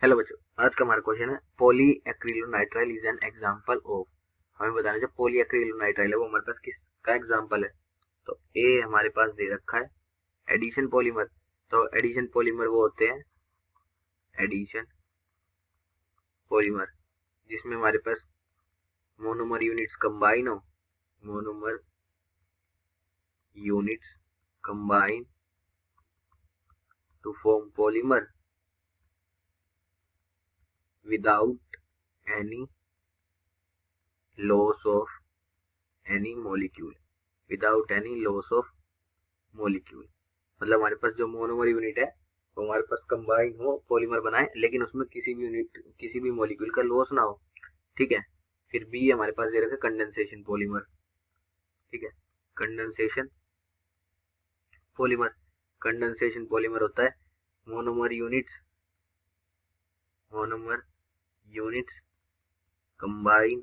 Hello बच्चों, आज का हमारा क्वेश्चन है poly acrylonitrile is an example of. हमें बताना है जो पॉली एक्रिलोनाइट्राइल है वो हमारे पास किसका एग्जांपल है। तो ए हमारे पास दे रखा है एडिशन पॉलीमर। तो एडिशन पॉलीमर वो होते हैं एडिशन पॉलीमर जिसमें हमारे पास मोनोमर यूनिट्स कंबाइन हो, monomer units combine to form polymer without any loss of any molecule, without any loss of molecule. मतलब हमारे पास जो मोनोमर यूनिट है वो हमारे पास कंबाइन हो, पॉलीमर बनाए, लेकिन उसमें किसी भी मॉलिक्यूल का लॉस ना हो। ठीक है। फिर बी हमारे पास दे रखा है कंडेंसेशन पॉलीमर। ठीक है, कंडेंसेशन पॉलीमर। कंडेंसेशन पॉलीमर होता है monomer units combine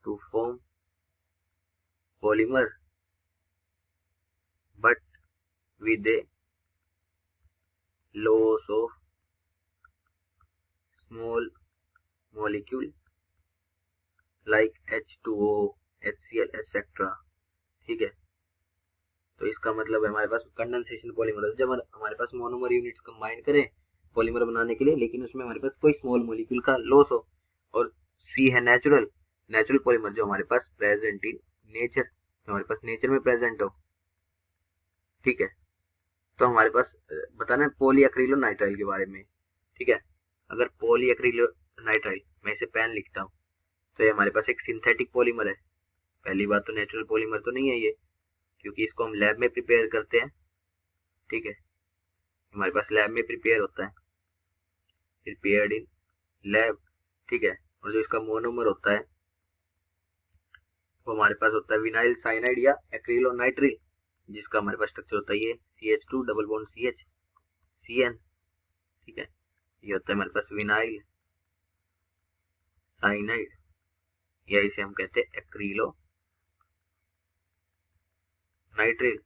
to form polymer but with a loss of small molecule like H2O, HCl, etc. ठीक है। तो इसका मतलब है हमारे पास कंडेंसेशन पॉलीमर जब हमारे पास मोनोमर यूनिट्स कंबाइन करें पॉलीमर बनाने के लिए, लेकिन उसमें हमारे पास कोई स्मॉल मॉलिक्यूल का लॉस हो। और सी है नेचुरल पॉलीमर जो हमारे पास प्रेजेंट इन नेचर, जो हमारे पास नेचर में प्रेजेंट हो। ठीक है। तो हमारे पास बताना है पॉलीएक्रिलोनाइट्राइल के बारे में। ठीक है। अगर पॉलीएक्रिलोनाइट्राइल, मैं इसे पेन लिखता हूँ, तो ये हमारे पास एक सिंथेटिक पॉलीमर है। पहली बात तो नेचुरल पॉलीमर तो नहीं है ये, क्योंकि इसको हम लैब में प्रिपेयर करते हैं। ठीक है, हमारे पास लैब में प्रिपेयर होता है, प्रिपेयर्ड इन लैब। ठीक है। और जो इसका मोनोमर होता है वो हमारे पास होता है विनाइल साइनाइड या एक्रिलोनाइट्रिल, जिसका हमारे पास स्ट्रक्चर होता है ये CH2 double bond CH CN। ठीक है, ये होता है हमारे पास विनाइल साइनाइड, या इसे हम कहते हैं एक्रिलो नाइट्रिल।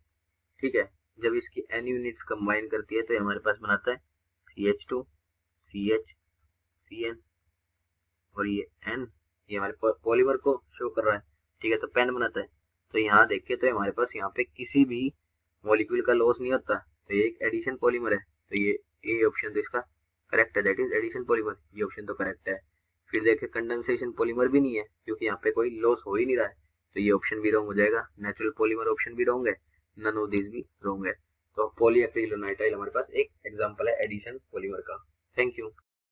ठीक है। जब इसकी n यूनिट्स कंबाइन करती है तो ये हमारे पास बनाता है CH2 CH CN, और ये N, ये हमारे पॉलीमर को शो कर रहा है। ठीक है, तो पेन बनाता है। तो यहाँ देखिए तो हमारे पास यहाँ पे किसी भी मॉलिक्यूल का लॉस नहीं होता, तो ये एक एडिशन पॉलीमर है। तो ये ए ऑप्शन तो इसका करेक्ट है, दैट इज एडिशन पॉलीमर, ये ऑप्शन तो करेक्ट है। फिर देखिए कंडेंसेशन पॉलीमर भी नहीं है, क्योंकि यहाँ पे कोई लॉस हो ही नहीं रहा है, तो ये ऑप्शन भी रॉन्ग हो जाएगा। नेचुरल पॉलीमर ऑप्शन भी रॉन्ग है, नन ऑफ दिस भी रॉन्ग है। तो पॉलीएक्रिलोनाइट्राइल हमारे पास एक एग्जांपल है एडिशन पॉलीमर का।